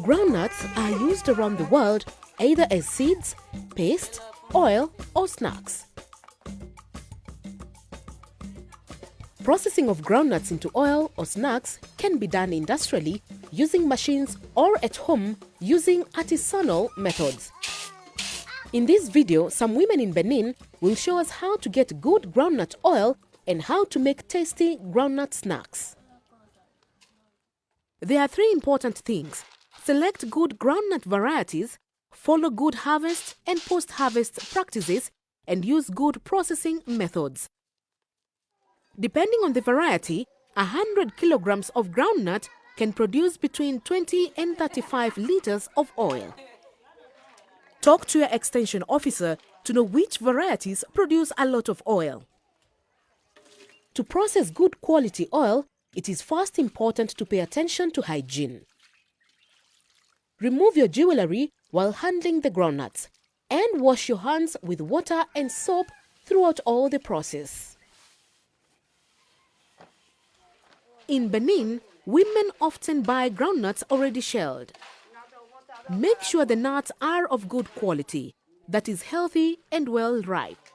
Groundnuts are used around the world either as seeds, paste, oil, or snacks. Processing of groundnuts into oil or snacks can be done industrially using machines or at home using artisanal methods. In this video, some women in Benin will show us how to get good groundnut oil and how to make tasty groundnut snacks. There are three important things: select good groundnut varieties, follow good harvest and post-harvest practices, and use good processing methods. Depending on the variety, 100 kilograms of groundnut can produce between 20 and 35 liters of oil. Talk to your extension officer to know which varieties produce a lot of oil. To process good quality oil, it is first important to pay attention to hygiene. Remove your jewelry while handling the groundnuts and wash your hands with water and soap throughout all the process. In Benin, women often buy groundnuts already shelled. Make sure the nuts are of good quality, that is healthy and well ripe.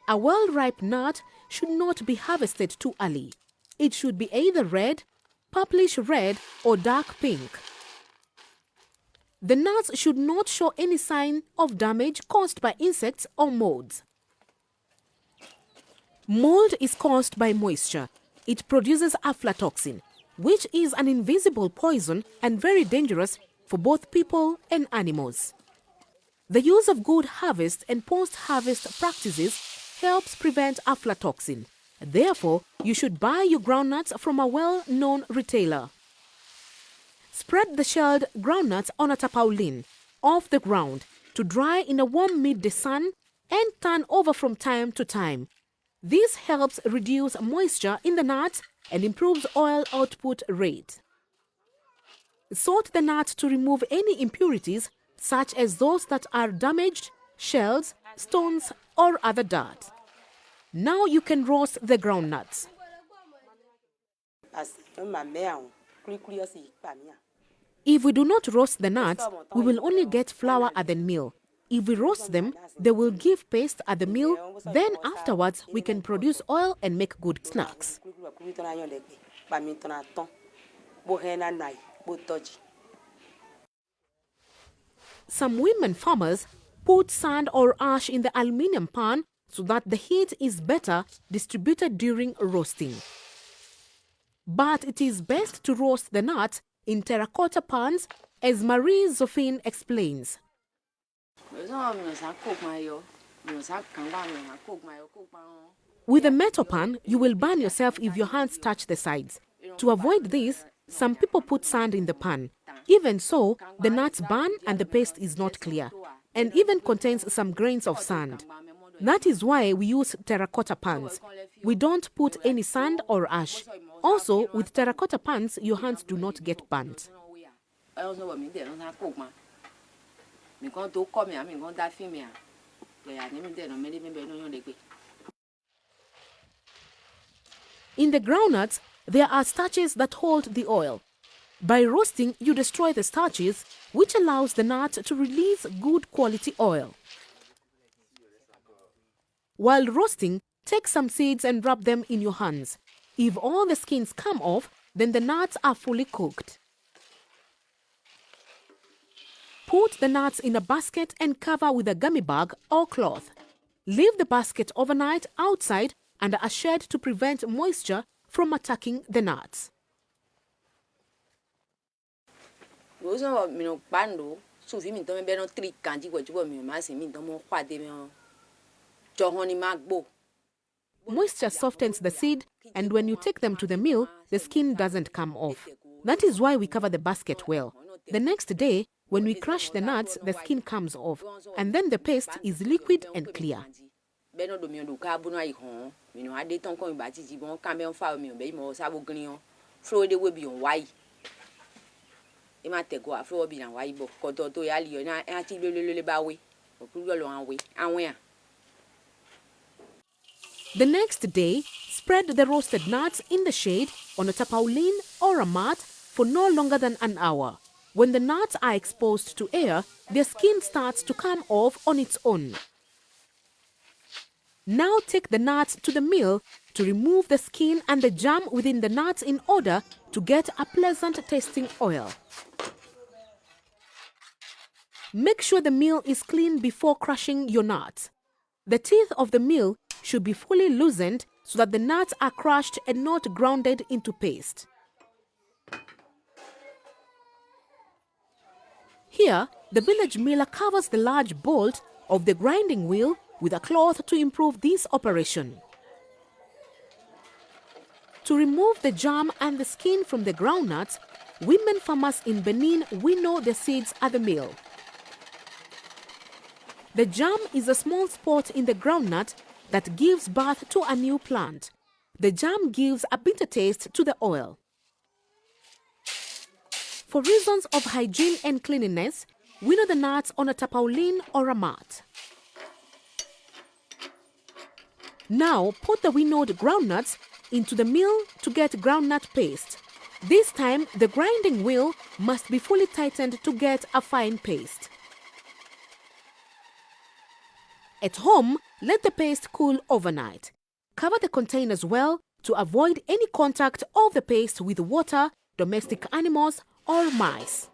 A well-ripe nut should not be harvested too early. It should be either red, purplish red, or dark pink. The nuts should not show any sign of damage caused by insects or molds. Mold is caused by moisture. It produces aflatoxin, which is an invisible poison and very dangerous for both people and animals. The use of good harvest and post-harvest practices helps prevent aflatoxin. Therefore, you should buy your groundnuts from a well-known retailer. Spread the shelled groundnuts on a tarpaulin off the ground to dry in a warm midday sun and turn over from time to time. This helps reduce moisture in the nuts and improves oil output rate. Sort the nuts to remove any impurities such as those that are damaged, shells, stones, or other dirt. Now you can roast the groundnuts. If we do not roast the nuts, we will only get flour at the mill. If we roast them, they will give paste at the mill. Then afterwards, we can produce oil and make good snacks. Some women farmers put sand or ash in the aluminium pan so that the heat is better distributed during roasting. But it is best to roast the nuts in terracotta pans, as Marie Zophine explains. With a metal pan, you will burn yourself if your hands touch the sides. To avoid this, some people put sand in the pan. Even so, the nuts burn and the paste is not clear, and even contains some grains of sand. That is why we use terracotta pans. We don't put any sand or ash. Also, with terracotta pans, your hands do not get burnt. In the groundnuts, there are starches that hold the oil. By roasting, you destroy the starches, which allows the nut to release good quality oil. While roasting, take some seeds and rub them in your hands. If all the skins come off, then the nuts are fully cooked. Put the nuts in a basket and cover with a gummy bag or cloth. Leave the basket overnight outside under a shade to prevent moisture from attacking the nuts. Moisture softens the seed, and when you take them to the mill, the skin doesn't come off. That is why we cover the basket well. The next day, when we crush the nuts, the skin comes off, and then the paste is liquid and clear. The next day, spread the roasted nuts in the shade on a tarpaulin or a mat for no longer than an hour. When the nuts are exposed to air, their skin starts to come off on its own. Now take the nuts to the mill to remove the skin and the jam within the nuts in order to get a pleasant tasting oil. Make sure the mill is clean before crushing your nuts. The teeth of the mill should be fully loosened so that the nuts are crushed and not grounded into paste. Here, the village miller covers the large bolt of the grinding wheel with a cloth to improve this operation. To remove the jam and the skin from the groundnuts, women farmers in Benin winnow the seeds at the mill. The jam is a small spot in the groundnut that gives birth to a new plant. The jam gives a bitter taste to the oil. For reasons of hygiene and cleanliness, winnow the nuts on a tarpaulin or a mat. Now put the winnowed groundnuts into the mill to get groundnut paste. This time the grinding wheel must be fully tightened to get a fine paste. At home, let the paste cool overnight. Cover the containers well to avoid any contact of the paste with water, domestic animals, or mice.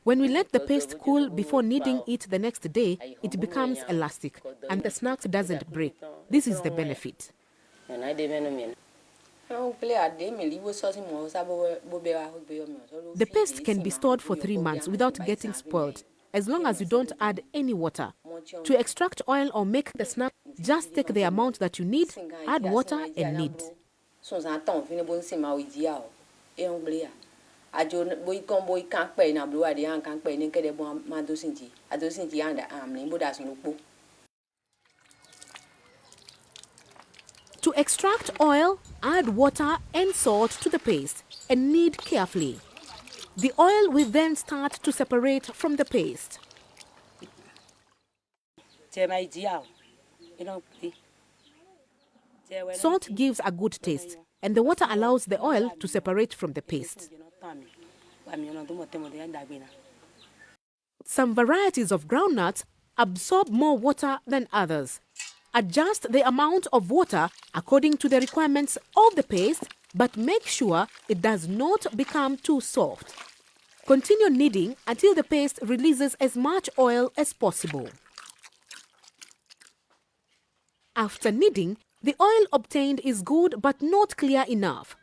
When we let the paste cool before kneading it the next day, it becomes elastic and the snacks doesn't break. This is the benefit. The paste can be stored for 3 months without getting spoiled, as long as you don't add any water. To extract oil or make the snack, just take the amount that you need, add water and knead. To extract oil, add water and salt to the paste and knead carefully. The oil will then start to separate from the paste. Salt gives a good taste, and the water allows the oil to separate from the paste. Some varieties of groundnuts absorb more water than others. Adjust the amount of water according to the requirements of the paste, but make sure it does not become too soft. Continue kneading until the paste releases as much oil as possible. After kneading, the oil obtained is good but not clear enough.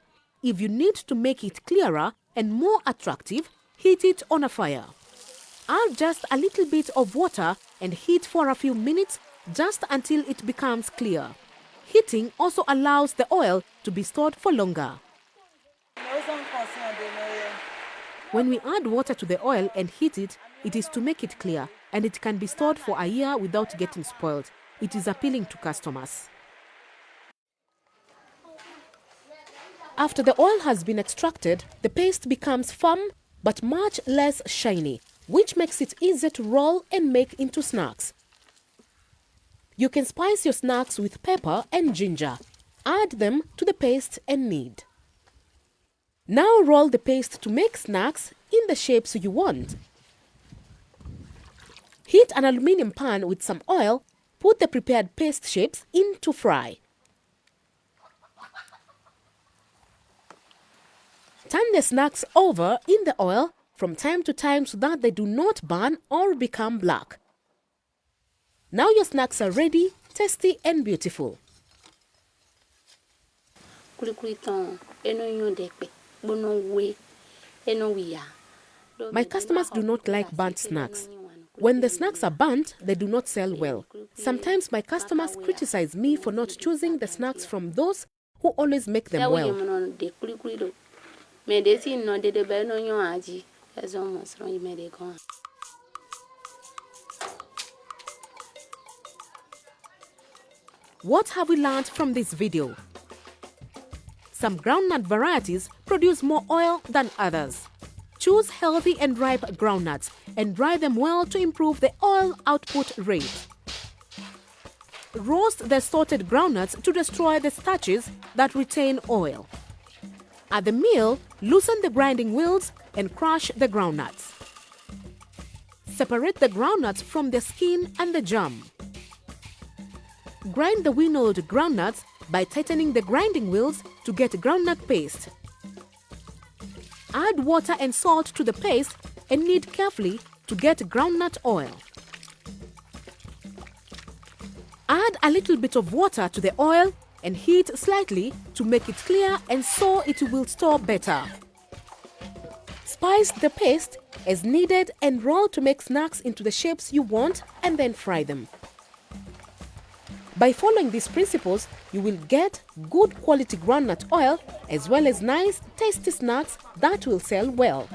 If you need to make it clearer and more attractive, heat it on a fire. Add just a little bit of water and heat for a few minutes just until it becomes clear. Heating also allows the oil to be stored for longer. When we add water to the oil and heat it, it is to make it clear, and it can be stored for a year without getting spoiled. It is appealing to customers. After the oil has been extracted, the paste becomes firm but much less shiny, which makes it easier to roll and make into snacks. You can spice your snacks with pepper and ginger. Add them to the paste and knead. Now roll the paste to make snacks in the shapes you want. Heat an aluminium pan with some oil. Put the prepared paste shapes in to fry. Turn the snacks over in the oil from time to time so that they do not burn or become black. Now your snacks are ready, tasty and beautiful. My customers do not like burnt snacks. When the snacks are burnt, they do not sell well. Sometimes my customers criticize me for not choosing the snacks from those who always make them well. What have we learned from this video? Some groundnut varieties produce more oil than others. Choose healthy and ripe groundnuts and dry them well to improve the oil output rate. Roast the sorted groundnuts to destroy the starches that retain oil. At the mill, loosen the grinding wheels and crush the groundnuts. Separate the groundnuts from the skin and the germ. Grind the winnowed groundnuts by tightening the grinding wheels to get groundnut paste. Add water and salt to the paste and knead carefully to get groundnut oil. Add a little bit of water to the oil and heat slightly to make it clear and so it will store better. Spice the paste as needed and roll to make snacks into the shapes you want and then fry them. By following these principles, you will get good quality groundnut oil as well as nice, tasty snacks that will sell well.